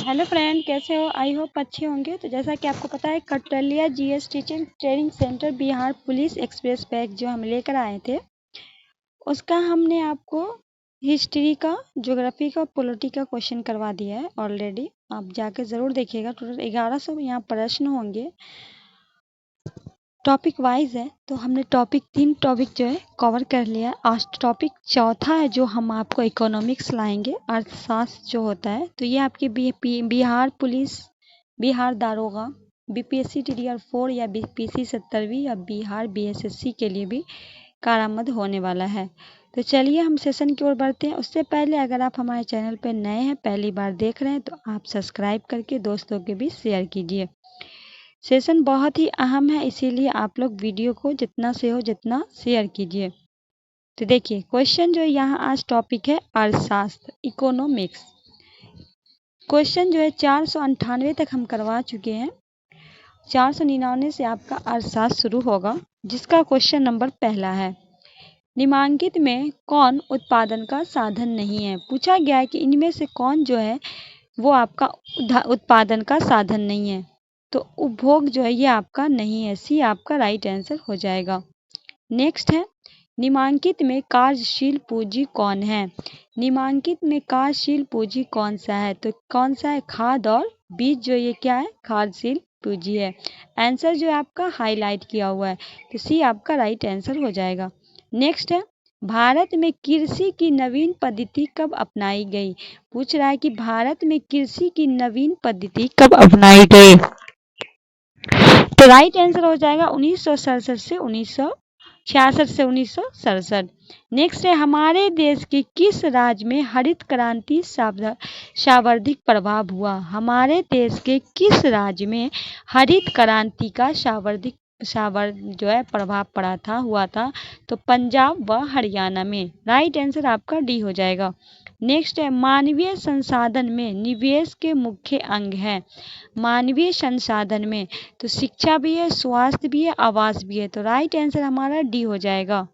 Hello friend, कैसे हो? I hope अच्छे होंगे। तो जैसा कि आपको पता है, Katliya GS teaching training centre Bihar police express bag जो हम लेकर आए थे, उसका हमने आपको हिस्ट्री का, ज्योग्राफी का, पॉलिटी का क्वेश्चन करवा दिया है ऑलरेडी। आप जाके ज़रूर देखिएगा। टोटल 1100 यहाँ प्रश्न होंगे, टॉपिक वाइज है। तो हमने तीन टॉपिक जो है कवर कर लिया है। आज टॉपिक चौथा है जो हम आपको इकोनॉमिक्स लाएंगे, अर्थशास्त्र जो होता है। तो ये आपके बिहार पुलिस, बिहार दारोगा, बीपीएससी टीडीआर 4 या बीपीसी 70वीं या बिहार बीएसएससी के लिए भी कारामद होने वाला है। तो चलिए हम सेशन की ओर बढ़ते हैं। उससे पहले अगर आप हमारे चैनल पर नए हैं, पहली बार देख रहे हैं, तो आप सब्सक्राइब करके दोस्तों के बीच शेयर कीजिए। सेशन बहुत ही अहम है, इसीलिए आप लोग वीडियो को जितना से हो जितना शेयर कीजिए। तो देखिए क्वेश्चन जो यहाँ आज टॉपिक है अर्थशास्त्र, इकोनॉमिक्स। क्वेश्चन जो है 498 तक हम करवा चुके हैं। 499 से आपका अर्थशास्त्र शुरू होगा, जिसका क्वेश्चन नंबर पहला है, निम्नलिखित में कौन उत्पादन का साधन नहीं है। पूछा गया है कि इनमें से कौन जो है वो आपका उत्पादन का साधन नहीं है। तो उपभोग जो है ये आपका नहीं है, सी आपका राइट आंसर हो जाएगा। नेक्स्ट है, निम्नलिखित में कार्यशील पूंजी कौन है। निम्नलिखित में कार्यशील पूंजी कौन सा है? तो कौन सा है? खाद और बीज जो ये क्या है? कार्यशील पूंजी है। आंसर जो है आपका हाईलाइट किया हुआ है, तो सी आपका राइट आंसर हो जाएगा। नेक्स्ट है, भारत में कृषि की नवीन पद्धति कब अपनाई गई। पूछ रहा है कि भारत में कृषि की नवीन पद्धति कब अपनाई गई। तो राइट आंसर हो जाएगा 1967 से 1967। नेक्स्ट है, हमारे देश के किस राज्य में हरित क्रांति सर्वाधिक प्रभाव हुआ। हमारे देश के किस राज्य में हरित क्रांति का सर्वाधिक जो है प्रभाव पड़ा था, हुआ था? तो पंजाब व हरियाणा में। राइट आंसर आपका डी हो जाएगा। नेक्स्ट है, मानवीय संसाधन में निवेश के मुख्य अंग है। मानवीय संसाधन में तो शिक्षा भी है, स्वास्थ्य भी है, आवास भी है। तो राइट आंसर हमारा डी हो जाएगा।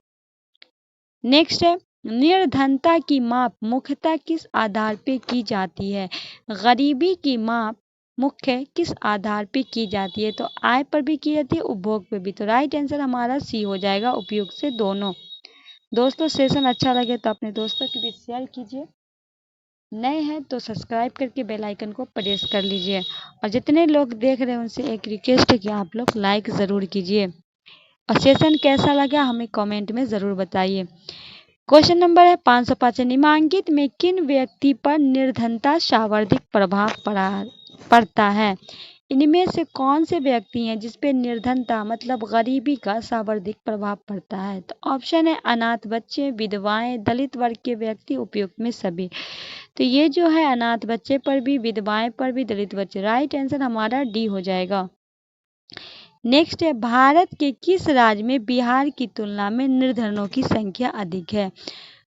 नेक्स्ट है, निर्धनता की माप मुख्यतः किस आधार पे की जाती है। गरीबी की माप मुख्य किस आधार पे की जाती है? तो आय पर भी की जाती है, उपभोग पे भी। तो राइट आंसर हमारा सी हो जाएगा, उपयोग से दोनों। दोस्तों सेशन अच्छा लगे तो अपने दोस्तों के बीच शेयर कीजिए। नए हैं तो सब्सक्राइब करके बेल आइकन को प्रेस कर लीजिए। और जितने लोग देख रहे हैं उनसे एक रिक्वेस्ट है कि आप लोग लाइक ज़रूर कीजिए। और सेशन कैसा लगा हमें कमेंट में ज़रूर बताइए। क्वेश्चन नंबर है 505, निम्नलिखित में किन व्यक्ति पर निर्धनता सर्वाधिक प्रभाव पड़ता है। इनमें से कौन से व्यक्ति हैं जिसपे निर्धनता मतलब गरीबी का सर्वाधिक प्रभाव पड़ता है? तो ऑप्शन है अनाथ बच्चे, विधवाएं, दलित वर्ग के व्यक्ति, उपयुक्त में सभी। तो ये जो है अनाथ बच्चे पर भी, विधवाएं पर भी, दलित बच्चे। राइट आंसर हमारा डी हो जाएगा। नेक्स्ट है, भारत के किस राज्य में बिहार की तुलना में निर्धनों की संख्या अधिक है।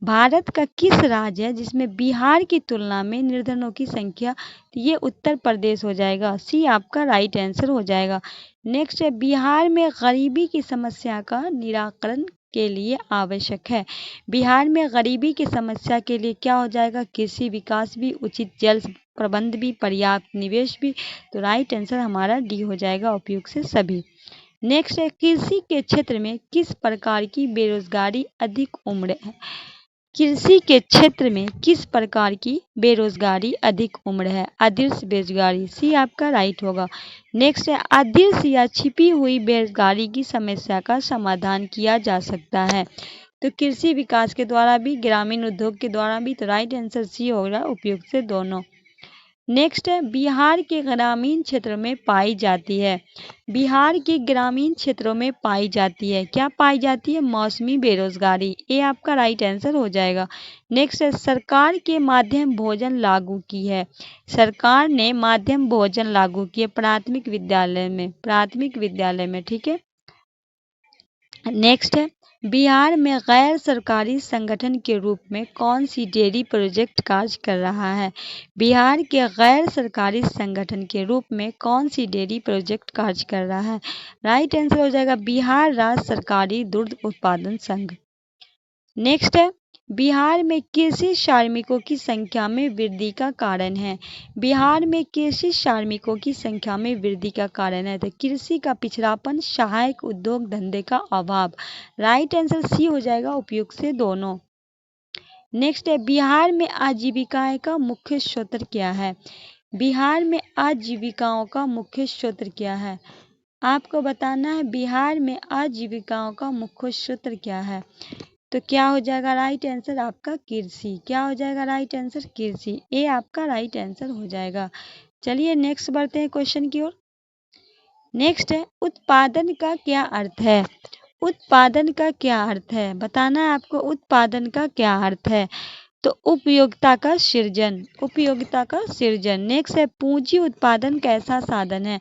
भारत का किस राज्य है जिसमें बिहार की तुलना में निर्धनों की संख्या? तो ये उत्तर प्रदेश हो जाएगा, सी आपका राइट आंसर हो जाएगा। नेक्स्ट है, बिहार में गरीबी की समस्या का निराकरण के लिए आवश्यक है। बिहार में गरीबी की समस्या के लिए क्या हो जाएगा? कृषि विकास भी, उचित जल प्रबंध भी, पर्याप्त निवेश भी। तो राइट आंसर हमारा डी हो जाएगा, उपयुक्त से सभी। नेक्स्ट है, कृषि के क्षेत्र में किस प्रकार की बेरोजगारी अधिक उम्र है। कृषि के क्षेत्र में किस प्रकार की बेरोजगारी अधिक उम्र है? अदृश्य बेरोजगारी, सी आपका राइट होगा। नेक्स्ट है, अदृश्य या छिपी हुई बेरोजगारी की समस्या का समाधान किया जा सकता है। तो कृषि विकास के द्वारा भी, ग्रामीण उद्योग के द्वारा भी। तो राइट आंसर सी होगा, उपयुक्त से दोनों। नेक्स्ट है, बिहार के ग्रामीण क्षेत्रों में पाई जाती है। बिहार के ग्रामीण क्षेत्रों में पाई जाती है, क्या पाई जाती है? मौसमी बेरोजगारी। ये आपका राइट आंसर हो जाएगा। नेक्स्ट है, सरकार के माध्यम भोजन लागू की है। सरकार ने माध्यम भोजन लागू किए प्राथमिक विद्यालय में, ठीक है। नेक्स्ट है, बिहार में गैर सरकारी संगठन के रूप में कौन सी डेयरी प्रोजेक्ट कार्य कर रहा है। बिहार के गैर सरकारी संगठन के रूप में कौन सी डेयरी प्रोजेक्ट कार्य कर रहा है? राइट आंसर हो जाएगा बिहार राज्य सरकारी दुग्ध उत्पादन संघ। नेक्स्ट है, बिहार में कृषि श्रमिकों की संख्या में वृद्धि का कारण है। बिहार में कृषि श्रमिकों की संख्या में वृद्धि का कारण है तो कृषि का पिछड़ापन, सहायक उद्योग धंधे का अभाव। राइट आंसर सी हो जाएगा उपयुक्त से दोनों। नेक्स्ट है, बिहार में आजीविकाएं का मुख्य स्रोत क्या है। बिहार में आजीविकाओं का मुख्य स्रोत क्या है, आपको बताना है। बिहार में आजीविकाओं का मुख्य स्रोत क्या है, तो क्या हो जाएगा राइट आंसर आपका कृषि। क्या हो जाएगा राइट आंसर कृषि, ए आपका राइट आंसर हो जाएगा। चलिए नेक्स्ट बढ़ते हैं क्वेश्चन की ओर। नेक्स्ट है, उत्पादन का क्या अर्थ है। उत्पादन का क्या अर्थ है, बताना है आपको उत्पादन का क्या अर्थ है। तो उपयोगिता का सृजन, उपयोगिता का सृजन। नेक्स्ट है, पूंजी उत्पादन कैसा साधन है।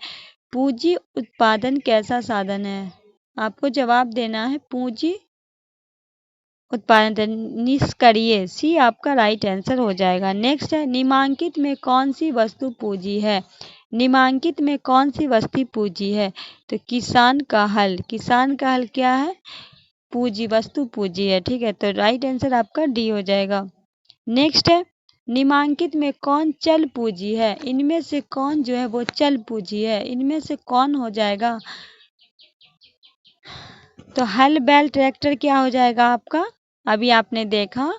पूंजी उत्पादन कैसा साधन है, आपको जवाब देना है पूंजी उत्पादन। निष्क्रिय, सी आपका राइट आंसर हो जाएगा। नेक्स्ट है, निम्नांकित में कौन सी वस्तु पूंजी है। निम्नांकित में कौन सी वस्तु पूंजी है, तो किसान का हल। किसान का हल क्या है, पूंजी, वस्तु पूंजी है। ठीक है, तो राइट आंसर आपका डी हो जाएगा। नेक्स्ट है, निम्नांकित में कौन चल पूंजी है। इनमें से कौन जो है वो चल पूंजी है, इनमें से कौन हो जाएगा, तो हल बैल ट्रैक्टर क्या हो जाएगा आपका, अभी आपने देखा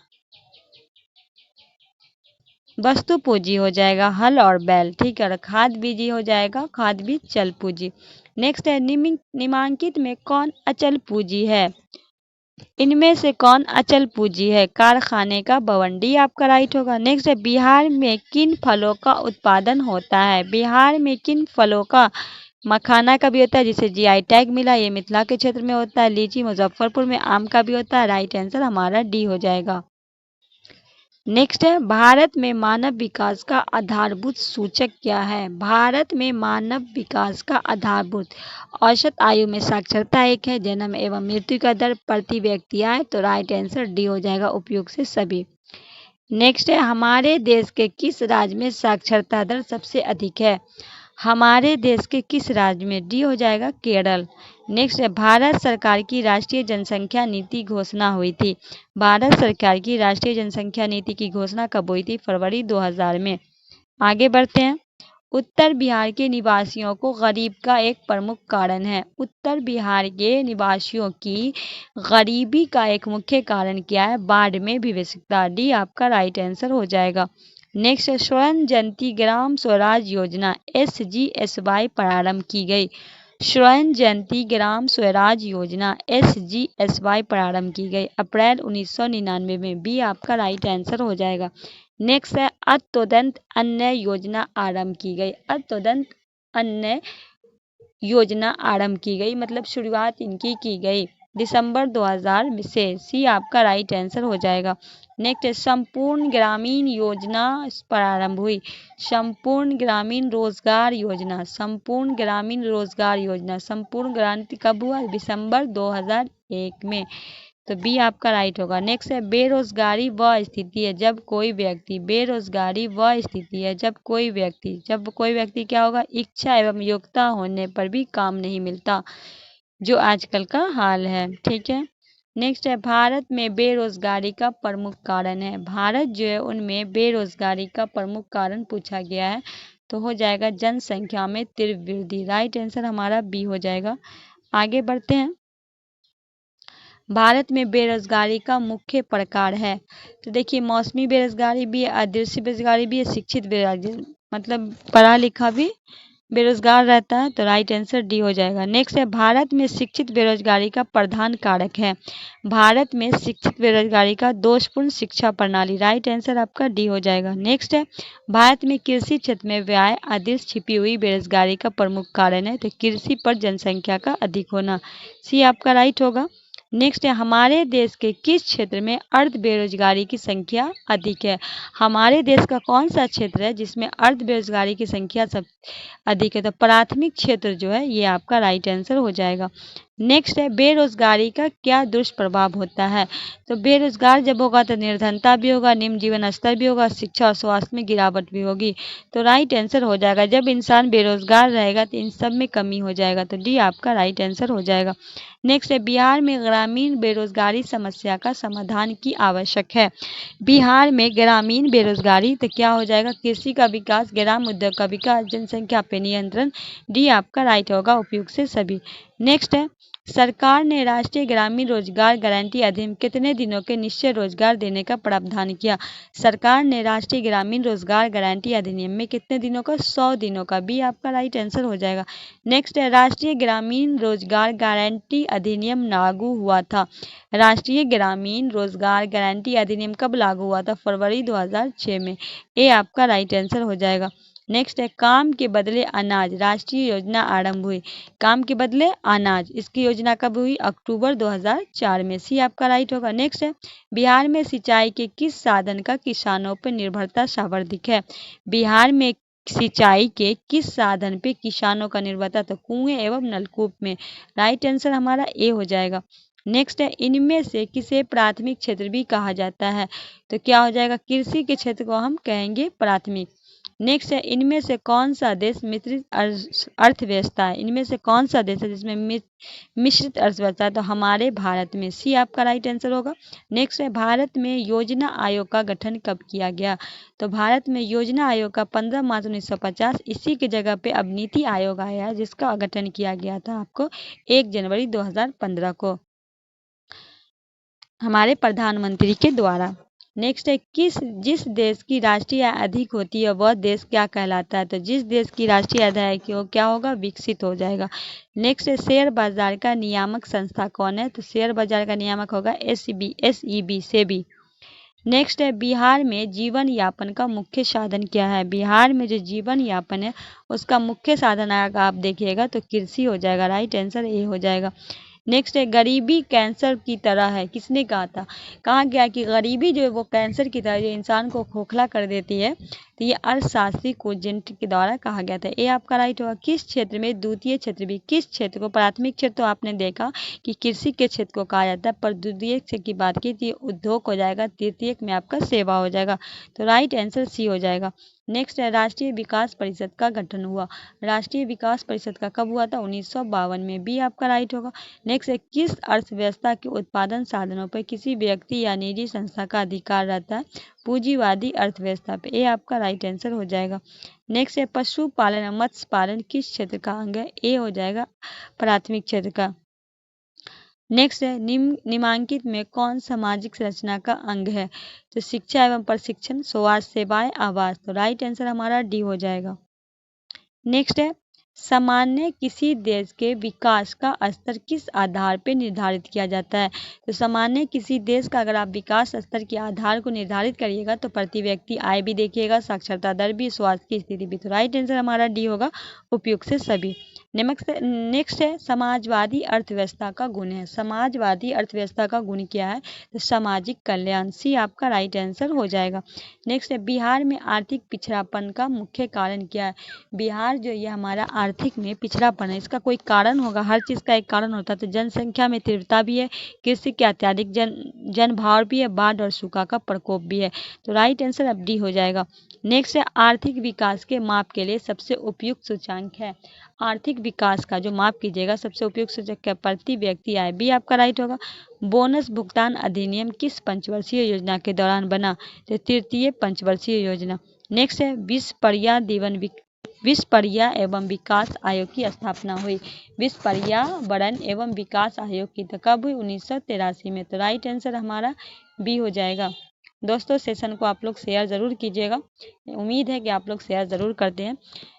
वस्तु पूंजी हो जाएगा हल और बैल। ठीक है, और खाद बीज हो जाएगा, खाद बीज चल पूंजी। नेक्स्ट है, निम्नांकित में कौन अचल पूंजी है। इनमें से कौन अचल पूंजी है, कारखाने का भवन, डी आपका राइट होगा। नेक्स्ट है, बिहार में किन फलों का उत्पादन होता है। बिहार में किन फलों का, मखाना का भी होता है जिसे जीआई टैग मिला, ये मिथिला के क्षेत्र में होता है। लीची मुजफ्फरपुर में, आम का भी होता है। राइट आंसर हमारा डी हो जाएगा। नेक्स्ट है, भारत में मानव विकास का आधारभूत सूचक क्या है। भारत में मानव विकास का आधारभूत, औसत आयु में साक्षरता एक है, जन्म एवं मृत्यु का दर प्रति व्यक्ति आए, तो राइट आंसर डी हो जाएगा उपयुक्त से सभी। नेक्स्ट है, हमारे देश के किस राज्य में साक्षरता दर सबसे अधिक है। हमारे देश के किस राज्य में, डी हो जाएगा केरल। नेक्स्ट है, भारत सरकार की राष्ट्रीय जनसंख्या नीति घोषणा हुई थी। भारत सरकार की राष्ट्रीय जनसंख्या नीति की घोषणा कब हुई थी, फरवरी 2000 में। आगे बढ़ते हैं, उत्तर बिहार के निवासियों को गरीब का एक प्रमुख कारण है। उत्तर बिहार के निवासियों की गरीबी का एक मुख्य कारण क्या है, बाढ़ में विवशता, डी आपका राइट आंसर हो जाएगा। नेक्स्ट, स्वर्ण जयंती ग्राम स्वराज योजना SGSY प्रारंभ की गई। स्वर्ण जयंती ग्राम स्वराज योजना SGSY प्रारंभ की गई अप्रैल 1999 में, बी आपका राइट आंसर हो जाएगा। नेक्स्ट है, अंत्योदय अन्न योजना आरंभ की गई। अंत्योदय अन्न योजना आरंभ की गई मतलब शुरुआत इनकी की गई दिसंबर 2000 से, सी आपका राइट आंसर हो जाएगा। नेक्स्ट, संपूर्ण ग्रामीण योजना प्रारंभ हुई। संपूर्ण ग्रामीण रोजगार योजना, संपूर्ण ग्रामीण रोजगार योजना, संपूर्ण क्रांति कब हुआ, दिसंबर 2001 में, तो बी आपका राइट होगा। नेक्स्ट है, बेरोजगारी वह स्थिति है जब कोई व्यक्ति, बेरोजगारी वह स्थिति है जब कोई व्यक्ति क्या होगा, इच्छा एवं योग्यता होने पर भी काम नहीं मिलता, जो आजकल का हाल है। ठीक है, नेक्स्ट है, भारत में बेरोजगारी का प्रमुख कारण है। भारत जो है उनमें बेरोजगारी का प्रमुख कारण पूछा गया है, तो हो जाएगा जनसंख्या में तीव्र वृद्धि। राइट आंसर हमारा बी हो जाएगा। आगे बढ़ते हैं, भारत में बेरोजगारी का मुख्य प्रकार है, तो देखिए मौसमी बेरोजगारी भी है, अदृश्य बेरोजगारी भी है, शिक्षित बेरोजगारी मतलब पढ़ा लिखा भी बेरोजगार रहता है, तो राइट आंसर डी हो जाएगा। नेक्स्ट है, भारत में शिक्षित बेरोजगारी का प्रधान कारक है। भारत में शिक्षित बेरोजगारी का दोषपूर्ण शिक्षा प्रणाली, राइट आंसर आपका डी हो जाएगा। नेक्स्ट है, भारत में कृषि क्षेत्र में व्यय अदृश्य छिपी हुई बेरोजगारी का प्रमुख कारण है, तो कृषि पर जनसंख्या का अधिक होना, सी आपका राइट होगा। नेक्स्ट है, हमारे देश के किस क्षेत्र में अर्ध बेरोजगारी की संख्या अधिक है। हमारे देश का कौन सा क्षेत्र है जिसमें अर्ध बेरोजगारी की संख्या सब अधिक है, तो प्राथमिक क्षेत्र जो है ये आपका राइट आंसर हो जाएगा। नेक्स्ट है, बेरोजगारी का क्या दुष्प्रभाव होता है, तो बेरोजगार जब होगा तो निर्धनता भी होगा, निम्न जीवन स्तर भी होगा, शिक्षा और स्वास्थ्य में गिरावट भी होगी, तो राइट आंसर हो जाएगा। जब इंसान बेरोजगार रहेगा तो इन सब में कमी हो जाएगा, तो डी आपका राइट आंसर हो जाएगा। नेक्स्ट है, बिहार में ग्रामीण बेरोजगारी समस्या का समाधान की आवश्यक है। बिहार में ग्रामीण बेरोजगारी तो क्या हो जाएगा, कृषि का विकास, ग्राम उद्योग का विकास, जनसंख्या पे नियंत्रण। डी आपका राइट होगा, उपयुक्त से सभी। नेक्स्ट है, सरकार ने राष्ट्रीय ग्रामीण रोजगार गारंटी अधिनियम कितने दिनों के निश्चय रोजगार देने का प्रावधान किया। सरकार ने राष्ट्रीय ग्रामीण रोजगार गारंटी अधिनियम में कितने दिनों का, 100 दिनों का। बी आपका राइट आंसर हो जाएगा। नेक्स्ट है, राष्ट्रीय ग्रामीण रोजगार गारंटी अधिनियम लागू हुआ था। राष्ट्रीय ग्रामीण रोजगार गारंटी अधिनियम कब लागू हुआ था, फरवरी 2006 में। ए आपका राइट आंसर हो जाएगा। नेक्स्ट है, काम के बदले अनाज राष्ट्रीय योजना आरंभ हुई। काम के बदले अनाज, इसकी योजना कब हुई, अक्टूबर 2004 में। सी आपका राइट होगा। नेक्स्ट है, बिहार में सिंचाई के किस साधन का किसानों पर निर्भरता सर्वाधिक है। बिहार में सिंचाई के किस साधन पे किसानों का निर्भरता, तो कुएं एवं नलकूप में। राइट आंसर हमारा ए हो जाएगा। नेक्स्ट है, इनमें से किसे प्राथमिक क्षेत्र भी कहा जाता है, तो क्या हो जाएगा, कृषि के क्षेत्र को हम कहेंगे प्राथमिक। नेक्स्ट है, इनमें से कौन सा देश मिश्रित अर्थव्यवस्था है। इनमें से कौन सा देश है जिसमें मिश्रित अर्थव्यवस्था है, तो हमारे भारत में। सी आपका राइट आंसर होगा। नेक्स्ट है, भारत में योजना आयोग का गठन कब किया गया, तो भारत में योजना आयोग का 15 मार्च 1950, इसी की जगह पे अब नीति आयोग आया है जिसका गठन किया गया था आपको 1 जनवरी 2015 को हमारे प्रधानमंत्री के द्वारा। नेक्स्ट है, जिस देश की राष्ट्रीय आय अधिक होती है वह देश क्या कहलाता है, तो जिस देश की राष्ट्रीय आय की वो क्या होगा, विकसित हो जाएगा। नेक्स्ट है, शेयर बाजार का नियामक संस्था कौन है, तो शेयर बाजार का नियामक होगा SEBI सेबी। नेक्स्ट है, बिहार में जीवन यापन का मुख्य साधन क्या है। बिहार में जो जीवन यापन है उसका मुख्य साधन अगर आप देखिएगा तो कृषि हो जाएगा। राइट आंसर ए हो जाएगा। नेक्स्ट है, गरीबी कैंसर की तरह है, किसने कहा था, कहा गया कि गरीबी जो है वो कैंसर की तरह जो इंसान को खोखला कर देती है, तो ये अर्थशास्त्री कोजेंट के द्वारा कहा गया था। ये आपका राइट होगा। किस क्षेत्र में द्वितीय क्षेत्र भी, किस क्षेत्र को, प्राथमिक क्षेत्र तो आपने देखा कि कृषि के क्षेत्र को कहा जाता है, पर द्वितीय क्षेत्र की बात की तो उद्योग हो जाएगा, तृतीय में आपका सेवा हो जाएगा, तो राइट आंसर सी हो जाएगा। नेक्स्ट है, राष्ट्रीय विकास परिषद का गठन हुआ। राष्ट्रीय विकास परिषद का कब हुआ था, 1952 में। बी आपका राइट होगा। नेक्स्ट है, किस अर्थव्यवस्था के उत्पादन साधनों पर किसी व्यक्ति या निजी संस्था का अधिकार रहता है, पूंजीवादी अर्थव्यवस्था पे। ए आपका राइट आंसर हो जाएगा। नेक्स्ट है, पशुपालन और मत्स्य पालन किस क्षेत्र का अंग है, ए हो जाएगा प्राथमिक क्षेत्र का। नेक्स्ट है, निम्नलिखित में कौन सामाजिक संरचना का अंग है, तो शिक्षा एवं प्रशिक्षण, स्वास्थ्य सेवाएं, आवास, तो राइट आंसर हमारा डी हो जाएगा। नेक्स्ट है, सामान्य किसी देश के विकास का स्तर किस आधार पर निर्धारित किया जाता है, तो सामान्य किसी देश का अगर आप विकास स्तर के आधार को निर्धारित करिएगा तो प्रति व्यक्ति आय भी देखिएगा, साक्षरता दर भी, स्वास्थ्य की स्थिति भी, तो राइट आंसर हमारा डी होगा, उपयुक्त से सभी। नेक्स्ट है, समाजवादी अर्थव्यवस्था का गुण है। समाजवादी अर्थव्यवस्था का गुण क्या है, तो सामाजिक कल्याण। सी आपका राइट आंसर हो जाएगा। नेक्स्ट है, बिहार में आर्थिक पिछड़ापन का मुख्य कारण क्या है। बिहार जो ये हमारा आर्थिक में पिछड़ापन है, इसका कोई कारण होगा, हर चीज़ का एक कारण होता है, तो जनसंख्या में तीव्रता भी है, कृषि के अत्याधिक जनभार भी है, बाढ़ और सूखा का प्रकोप भी है, तो राइट आंसर अब डी हो जाएगा। नेक्स्ट है, आर्थिक विकास के माप के लिए सबसे उपयुक्त सूचांक है। आर्थिक विकास का जो माप कीजिएगा सबसे उपयुक्त सूचक है प्रति व्यक्ति आय। बी आपका राइट होगा। बोनस भुगतान अधिनियम किस पंचवर्षीय योजना के दौरान बना, तो तृतीय पंचवर्षीय योजना। नेक्स्ट है, विश्व पर्या एवं विकास आयोग की स्थापना हुई। विश्व पर्यावरण एवं विकास आयोग की तो कब हुई, 1983 में, तो राइट आंसर हमारा बी हो जाएगा। दोस्तों सेशन को आप लोग शेयर ज़रूर कीजिएगा, उम्मीद है कि आप लोग शेयर ज़रूर करते हैं।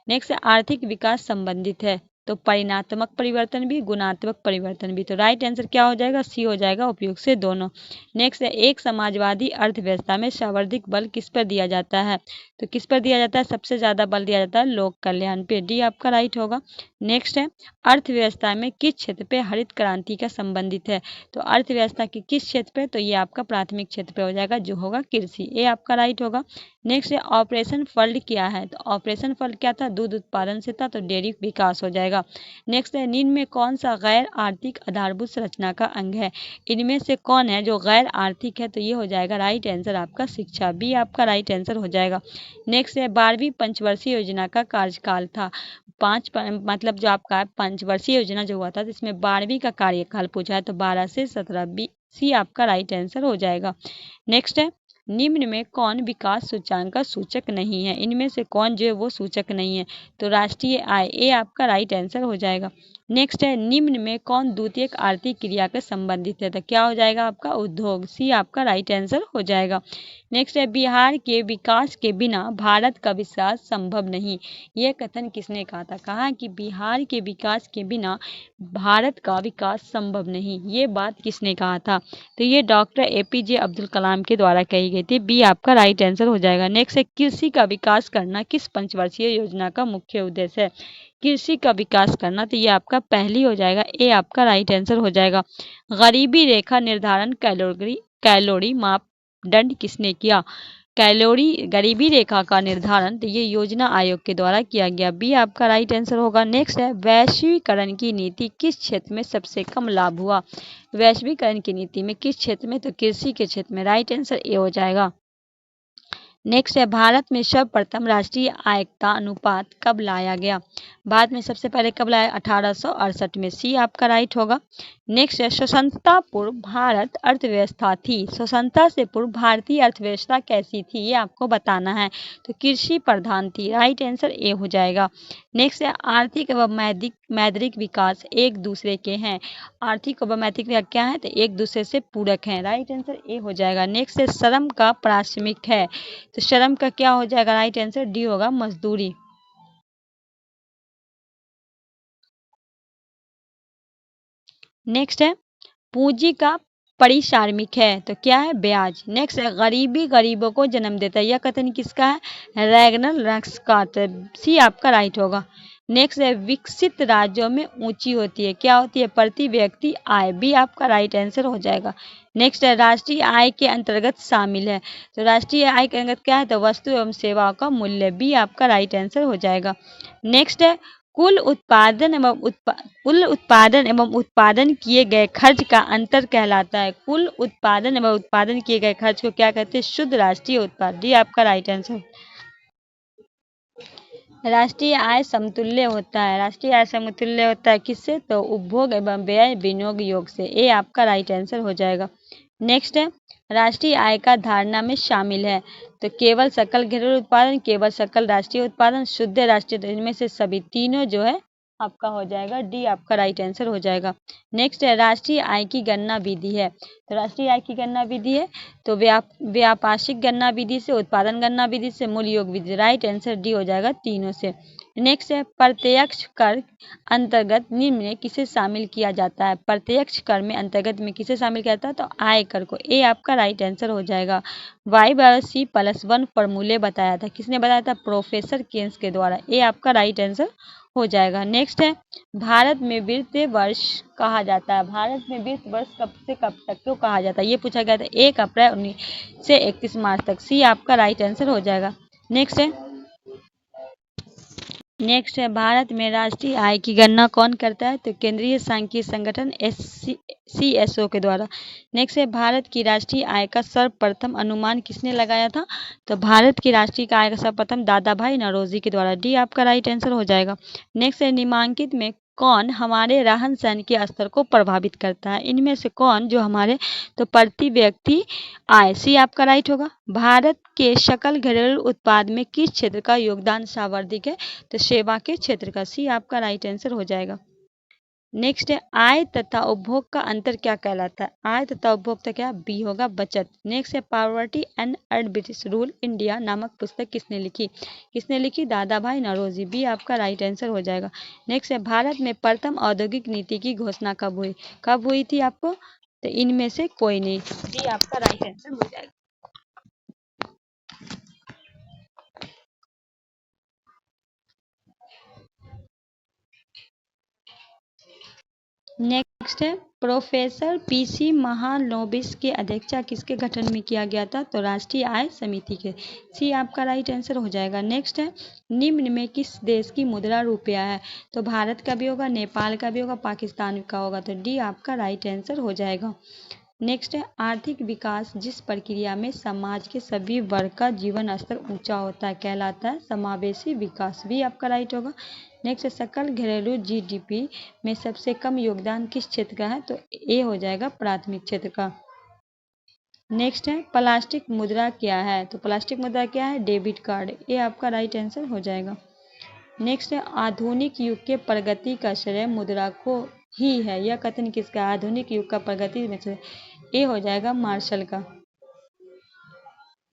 नेक्स्ट आर्थिक विकास संबंधित है तो परिणात्मक परिवर्तन भी, गुणात्मक परिवर्तन भी, तो राइट आंसर क्या हो जाएगा, सी हो जाएगा, उपयुक्त से दोनों। नेक्स्ट है, एक समाजवादी अर्थव्यवस्था में सर्वाधिक बल किस पर दिया जाता है, तो किस पर दिया जाता है, सबसे ज़्यादा बल दिया जाता है लोक कल्याण पे। डी आपका राइट होगा। नेक्स्ट है, अर्थव्यवस्था में किस क्षेत्र पे हरित क्रांति का संबंधित है, तो अर्थव्यवस्था के किस क्षेत्र पे, तो ये आपका प्राथमिक क्षेत्र पे हो जाएगा जो होगा कृषि। ए आपका राइट होगा। नेक्स्ट है, ऑपरेशन फ्लड क्या है, तो ऑपरेशन फ्लड क्या था, दूध उत्पादन से था, तो डेयरी विकास हो जाएगा। नेक्स्ट है, निम्न में कौन सा गैर आर्थिक आधारभूत संरचना का अंग है, इनमें से कौन है जो गैर आर्थिक है, तो ये हो जाएगा राइट आंसर आपका शिक्षा। बी आपका राइट आंसर हो जाएगा। नेक्स्ट है, 12वीं पंचवर्षीय योजना का कार्यकाल था, मतलब जो आपका 5 वर्षीय योजना जो हुआ था, तो इसमें 12वीं का कार्यकाल पूछा है, तो 12 से 17 सी आपका राइट आंसर हो जाएगा। नेक्स्ट है, निम्न में कौन विकास सूचांक का सूचक नहीं है? इनमें से कौन जो है वो सूचक नहीं है? तो राष्ट्रीय आय, ये आपका राइट आंसर हो जाएगा। नेक्स्ट है, निम्न में कौन द्वितीयक आर्थिक क्रिया के संबंधित है? तो क्या हो जाएगा आपका? उद्योग, सी आपका राइट आंसर हो जाएगा। नेक्स्ट है, बिहार के विकास के बिना भारत का विकास संभव नहीं। यह कथन किसने कहा था? कहा कि बिहार के विकास के बिना भारत का विकास संभव नहीं। ये बात किसने कहा था? तो ये डॉक्टर APJ अब्दुल कलाम के द्वारा कही गई थी। बी आपका राइट आंसर हो जाएगा। नेक्स्ट है, कृषि का विकास करना किस पंचवर्षीय योजना का मुख्य उद्देश्य है? कृषि का विकास करना, तो ये आपका पहली हो जाएगा, ए आपका राइट आंसर हो जाएगा। गरीबी रेखा निर्धारण कैलोरी मापदंड किसने किया? गरीबी रेखा का निर्धारण तो ये योजना आयोग के द्वारा किया गया। बी आपका राइट आंसर होगा। नेक्स्ट है, वैश्वीकरण की नीति किस क्षेत्र में सबसे कम लाभ हुआ? वैश्वीकरण की नीति में किस क्षेत्र में? तो कृषि के क्षेत्र में। राइट आंसर ए हो जाएगा। नेक्स्ट है, भारत में सर्वप्रथम राष्ट्रीय आयकता अनुपात कब लाया गया? भारत में सबसे पहले कब लाया? 1868 में। सी आपका राइट होगा। नेक्स्ट है, स्वतंत्रता पूर्व भारत अर्थव्यवस्था थी। स्वतंत्रता से पूर्व भारतीय अर्थव्यवस्था कैसी थी? ये आपको बताना है। तो कृषि प्रधान थी। राइट आंसर ए हो जाएगा। नेक्स्ट है, आर्थिक एवं मौद्रिक विकास एक दूसरे के हैं। आर्थिक एवं मौद्रिक विकास क्या है? तो एक दूसरे से पूरक हैं। राइट आंसर ए हो जाएगा। नेक्स्ट है, श्रम का प्राथमिक है, तो श्रम का क्या हो जाएगा? राइट आंसर डी होगा, मजदूरी। नेक्स्ट है, पूंजी का परिसारमिक है, तो क्या है? ब्याज। नेक्स्ट है, गरीबी गरीबों को जन्म देता है। यह कथन किसका है? रैगनल रक्स का। तो सी आपका राइट होगा। नेक्स्ट है, विकसित राज्यों में ऊंची होती है, क्या होती है? प्रति व्यक्ति आय। बी आपका राइट आंसर हो जाएगा। नेक्स्ट है, राष्ट्रीय आय के अंतर्गत शामिल है, तो राष्ट्रीय आय के अंतर्गत क्या है? तो वस्तु एवं सेवाओं का मूल्य। बी आपका राइट आंसर हो जाएगा। नेक्स्ट है, कुल उत्पादन एवं उत्पादन किए गए खर्च का अंतर कहलाता है। कुल उत्पादन एवं उत्पादन किए गए खर्च को क्या कहते हैं? शुद्ध राष्ट्रीय उत्पादन। डी आपका राइट आंसर। राष्ट्रीय आय समतुल्य होता है। राष्ट्रीय आय समतुल्य होता है किससे? तो उपभोग एवं व्यय विनियोग योग से। ए आपका राइट आंसर हो जाएगा। नेक्स्ट है, राष्ट्रीय आय का धारणा में शामिल है, तो केवल सकल घरेलू उत्पादन, केवल सकल राष्ट्रीय उत्पादन, शुद्ध राष्ट्रीय, इनमें से सभी तीनों जो है आपका हो जाएगा। डी आपका राइट आंसर हो जाएगा। नेक्स्ट है, राष्ट्रीय आय की गणना विधि है, तो राष्ट्रीय आय की गणना विधि है तो व्यापाशिक गणना विधि से, उत्पादन गणना विधि से, मूल्य योग विधि। राइट आंसर डी हो जाएगा तीनों से। नेक्स्ट है, प्रत्यक्ष कर अंतर्गत निम्न में किसे शामिल किया जाता है? प्रत्यक्ष कर में अंतर्गत में किसे शामिल किया जाता है? तो आय कर को। ए आपका राइट आंसर हो जाएगा। Y/C+1 फॉर्मूले बताया था, किसने बताया था? प्रोफेसर केन्स के द्वारा। ए आपका राइट आंसर हो जाएगा। नेक्स्ट है, भारत में वित्तीय वर्ष कहा जाता है। भारत में वित्त वर्ष कब से कब तक क्यों कहा जाता है? ये पूछा गया था 1 अप्रैल 19 से 31 मार्च तक। सी आपका राइट आंसर हो जाएगा। नेक्स्ट है, भारत में राष्ट्रीय आय की गणना कौन करता है? तो केंद्रीय सांख्यिकी संगठन CSO के द्वारा। नेक्स्ट है, भारत की राष्ट्रीय आय का सर्वप्रथम अनुमान किसने लगाया था? तो भारत की राष्ट्रीय आय का सर्वप्रथम दादा भाई नौरोजी के द्वारा। डी आपका राइट आंसर हो जाएगा। नेक्स्ट है, निम्नलिखित में कौन हमारे रहन सहन के स्तर को प्रभावित करता है? इनमें से कौन जो हमारे, तो प्रति व्यक्ति आय। सी आपका राइट होगा। भारत के सकल घरेलू उत्पाद में किस क्षेत्र का योगदान सर्वाधिक है? तो सेवा के क्षेत्र का। सी आपका राइट आंसर हो जाएगा। नेक्स्ट है, आय तथा उपभोग का अंतर क्या कहलाता है? आय तथा उपभोग का क्या? बी होगा, बचत। नेक्स्ट है, poverty and British rule India नामक पुस्तक किसने लिखी? किसने लिखी? दादा भाई नौरोजी। बी आपका राइट आंसर हो जाएगा। नेक्स्ट है, भारत में प्रथम औद्योगिक नीति की घोषणा कब हुई? कब हुई थी आपको? तो इनमें से कोई नहीं। डी आपका राइट आंसर हो जाएगा। नेक्स्ट है, प्रोफेसर PC महालनोबिस की अध्यक्षता किसके गठन में किया गया था? तो राष्ट्रीय आय समिति के। सी आपका राइट आंसर हो जाएगा। नेक्स्ट है, निम्न में किस देश की मुद्रा रुपया है? तो भारत का भी होगा, नेपाल का भी होगा, पाकिस्तान का होगा। तो डी आपका राइट आंसर हो जाएगा। नेक्स्ट है, आर्थिक विकास जिस प्रक्रिया में समाज के सभी वर्ग का जीवन स्तर ऊंचा होता है कहलाता है समावेशी विकास। भी आपका राइट होगा। नेक्स्ट है सकल घरेलू जीडीपी में सबसे कम योगदान किस क्षेत्र का है? तो ए हो जाएगा प्राथमिक क्षेत्र का। नेक्स्ट है प्लास्टिक मुद्रा क्या है? तो प्लास्टिक मुद्रा क्या है? Debit card. ये आपका राइट आंसर हो जाएगा। नेक्स्ट है आधुनिक युग के प्रगति का श्रेय मुद्रा को ही है, यह कथन किसका? आधुनिक युग का प्रगति में श्रेय ए हो जाएगा मार्शल का।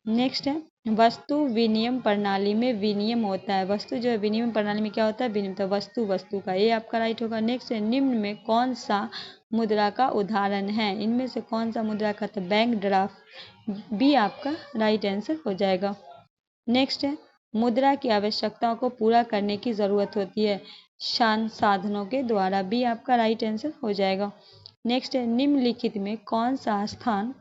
नेक्स्ट है वस्तु विनिमय प्रणाली में विनिमय होता है, वस्तु जो है विनिमय प्रणाली में क्या होता है? विनिमय। तो वस्तु का ये आपका राइट होगा। नेक्स्ट है निम्न में कौन सा मुद्रा का उदाहरण है? इनमें से कौन सा मुद्रा का? तो बैंक ड्राफ्ट भी आपका राइट आंसर हो जाएगा। नेक्स्ट है मुद्रा की आवश्यकताओं को पूरा करने की जरूरत होती है संसाधनों के द्वारा भी आपका राइट आंसर हो जाएगा। नेक्स्ट है निम्नलिखित में कौन सा स्थान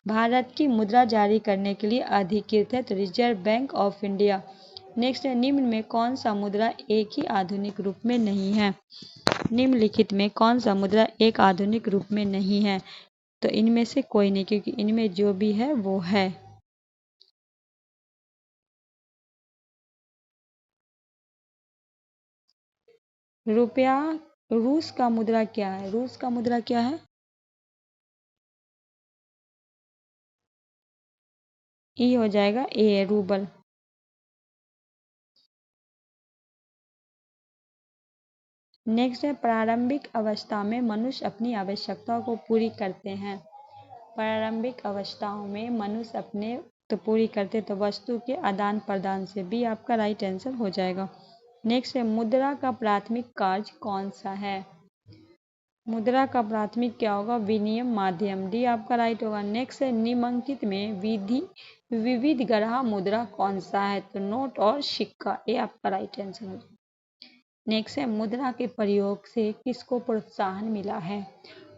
भारत की मुद्रा जारी करने के लिए अधिकृत है? तो reserve bank of India. Next है निम्न में कौन सा मुद्रा एक ही आधुनिक रूप में नहीं है? निम्नलिखित में कौन सा मुद्रा एक आधुनिक रूप में नहीं है? तो इनमें से कोई नहीं, क्योंकि इनमें जो भी है वो है। रुपया रूस का मुद्रा क्या है? रूस का मुद्रा क्या है? ई हो जाएगा ए रूबल। नेक्स्ट है प्रारंभिक अवस्था में मनुष्य अपनी आवश्यकताओं को पूरी करते हैं। प्रारंभिक अवस्थाओं में मनुष्य अपने तो पूरी करते तो वस्तु के आदान प्रदान से भी आपका राइट आंसर हो जाएगा। नेक्स्ट है मुद्रा का प्राथमिक कार्य कौन सा है? मुद्रा का प्राथमिक क्या होगा? विनिमय माध्यम। डी आपका राइट होगा। नेक्स्ट है निम्नलिखित में विविध ग्रह मुद्रा कौन सा है? तो नोट और सिक्का। ये आपका राइट आंसर होगा। नेक्स्ट है मुद्रा के प्रयोग से किसको प्रोत्साहन मिला है?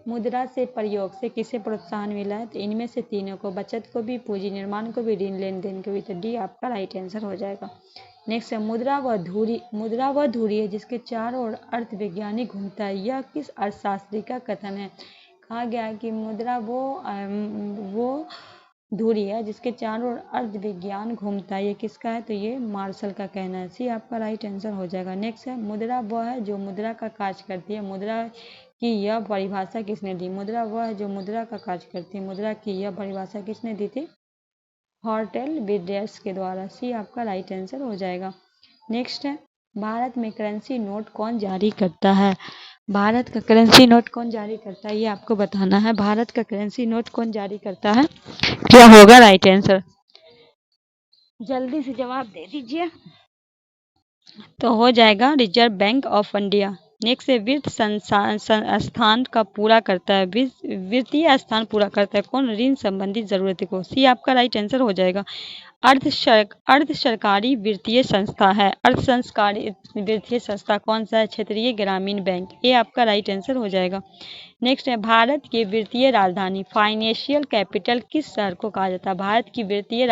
मुद्रा से प्रयोग से किसे प्रोत्साहन मिला है? तो इनमें से तीनों को, बचत को भी, पूंजी निर्माण को भी, ऋण लेन देन को भी। तो डी आपका राइट आंसर हो जाएगा। नेक्स्ट है मुद्रा वह धुरी है जिसके चारों ओर अर्थवैज्ञानिक घूमता है, यह किस अर्थशास्त्री का कथन है? कहा गया है कि मुद्रा वो धुरी है जिसके चारों ओर अर्ध विज्ञान घूमता है, ये किसका है? तो ये मार्शल का कहना है। सी आपका राइट आंसर हो जाएगा। नेक्स्ट है मुद्रा वह है जो मुद्रा का कार्य करती है, मुद्रा की यह परिभाषा किसने दी? मुद्रा वह है जो मुद्रा का कार्य करती है, मुद्रा की यह परिभाषा किसने दी थी? हॉर्टेल विलियर्स के द्वारा। सी आपका राइट आंसर हो जाएगा। नेक्स्ट है भारत में करेंसी नोट कौन जारी करता है? भारत का करेंसी नोट कौन जारी करता है, ये आपको बताना है। भारत का करेंसी नोट कौन जारी करता है? क्या होगा राइट आंसर? जल्दी से जवाब दे दीजिए। तो हो जाएगा reserve bank of India. Next है वित्त स्थान का पूरा करता है, वित्तीय स्थान पूरा करता है कौन? ऋण संबंधी जरूरतों को। सी आपका राइट आंसर हो जाएगा। अर्ध सरकारी वित्तीय संस्था है, अर्ध सरकारी वित्तीय संस्था कौन सा है? क्षेत्रीय ग्रामीण बैंक। ये आपका राइट आंसर हो जाएगा। नेक्स्ट है भारत की वित्तीय राजधानी फाइनेंशियल कैपिटल किस शहर को कहा जाता है? भारत की वित्तीय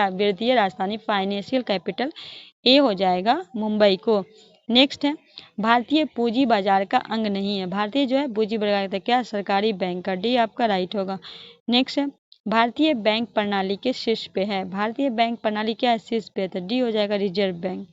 राजधानी फाइनेंशियल कैपिटल ए हो जाएगा मुंबई को। नेक्स्ट है भारतीय पूंजी बाजार का अंग नहीं है, भारतीय जो है पूंजी बाजार का क्या? सरकारी बैंक का। डी आपका राइट होगा। नेक्स्ट है भारतीय बैंक प्रणाली के शीर्ष पे है, भारतीय बैंक प्रणाली क्या है? शीर्ष पे है। तो डी हो जाएगा रिजर्व बैंक।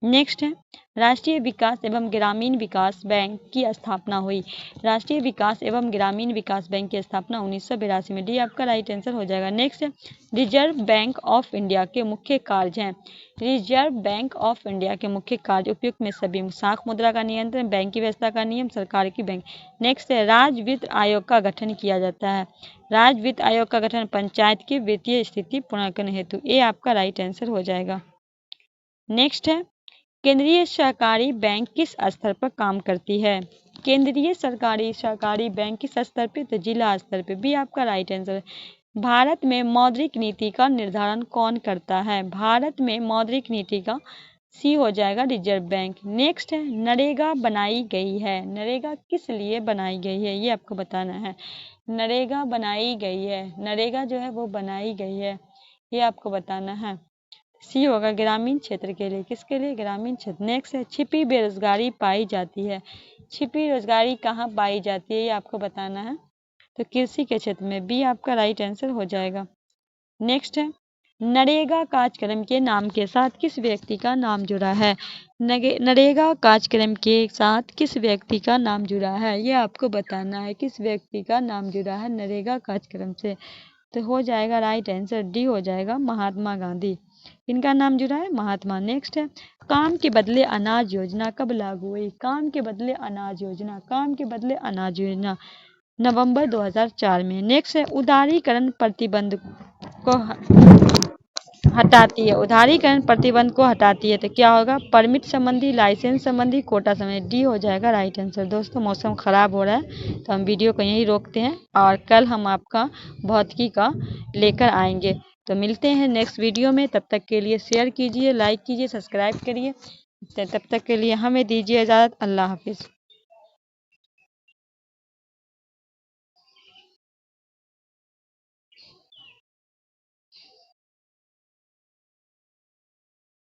नेक्स्ट है राष्ट्रीय विकास एवं ग्रामीण विकास बैंक की स्थापना हुई, राष्ट्रीय विकास एवं ग्रामीण विकास बैंक की स्थापना 1982 में। डी आपका राइट आंसर हो जाएगा। नेक्स्ट है रिजर्व बैंक ऑफ इंडिया के मुख्य कार्य हैं, रिजर्व बैंक ऑफ इंडिया के मुख्य कार्य उपयुक्त में सभी, साख मुद्रा का नियंत्रण, बैंक की व्यवस्था का नियम, सरकार की बैंक। नेक्स्ट है राज्य वित्त आयोग का गठन किया जाता है, राज्य वित्त आयोग का गठन पंचायत की वित्तीय स्थिति पूर्णांकन हेतु। ये आपका राइट आंसर हो जाएगा। नेक्स्ट है केंद्रीय सहकारी बैंक किस स्तर पर काम करती है? केंद्रीय सहकारी बैंक किस स्तर पे? तो जिला स्तर पे। भी आपका राइट आंसर है। भारत में मौद्रिक नीति का निर्धारण कौन करता है? भारत में मौद्रिक नीति का सी हो जाएगा रिजर्व बैंक। नेक्स्ट है नरेगा बनाई गई है, नरेगा किस लिए बनाई गई है, ये आपको बताना है। नरेगा बनाई गई है, नरेगा जो है वो बनाई गई है, ये आपको बताना है। सी होगा ग्रामीण क्षेत्र के लिए, किसके लिए? ग्रामीण क्षेत्र। नेक्स्ट है छिपी बेरोजगारी पाई जाती है, छिपी रोजगारी कहाँ पाई जाती है, ये आपको बताना है। तो कृषि के क्षेत्र में। बी आपका राइट आंसर हो जाएगा। नेक्स्ट है नरेगा कार्यक्रम के नाम के साथ किस व्यक्ति का नाम जुड़ा है? नरेगा कार्यक्रम के साथ किस व्यक्ति का नाम जुड़ा है, ये आपको बताना है। किस व्यक्ति का नाम जुड़ा है नरेगा कार्यक्रम से? तो हो जाएगा राइट आंसर डी हो जाएगा, महात्मा गांधी। इनका नाम जुड़ा है महात्मा। नेक्स्ट है, काम के बदले अनाज योजना कब लागू हुई? काम के बदले अनाज योजना, काम के बदले अनाज योजना नवंबर 2004 में। नेक्स्ट है, उदारीकरण प्रतिबंध को हटाती है, उदारीकरण प्रतिबंध को हटाती है तो क्या होगा? परमिट संबंधी, लाइसेंस संबंधी, कोटा संबंधी। डी हो जाएगा राइट आंसर। दोस्तों मौसम खराब हो रहा है तो हम वीडियो को यहीं रोकते हैं और कल हम आपका भौतिकी का लेकर आएंगे। तो मिलते हैं नेक्स्ट वीडियो में, तब तक के लिए शेयर कीजिए, लाइक कीजिए, सब्सक्राइब करिए। तब तक के लिए हमें दीजिए इजाज़त। अल्लाह हाफिज़।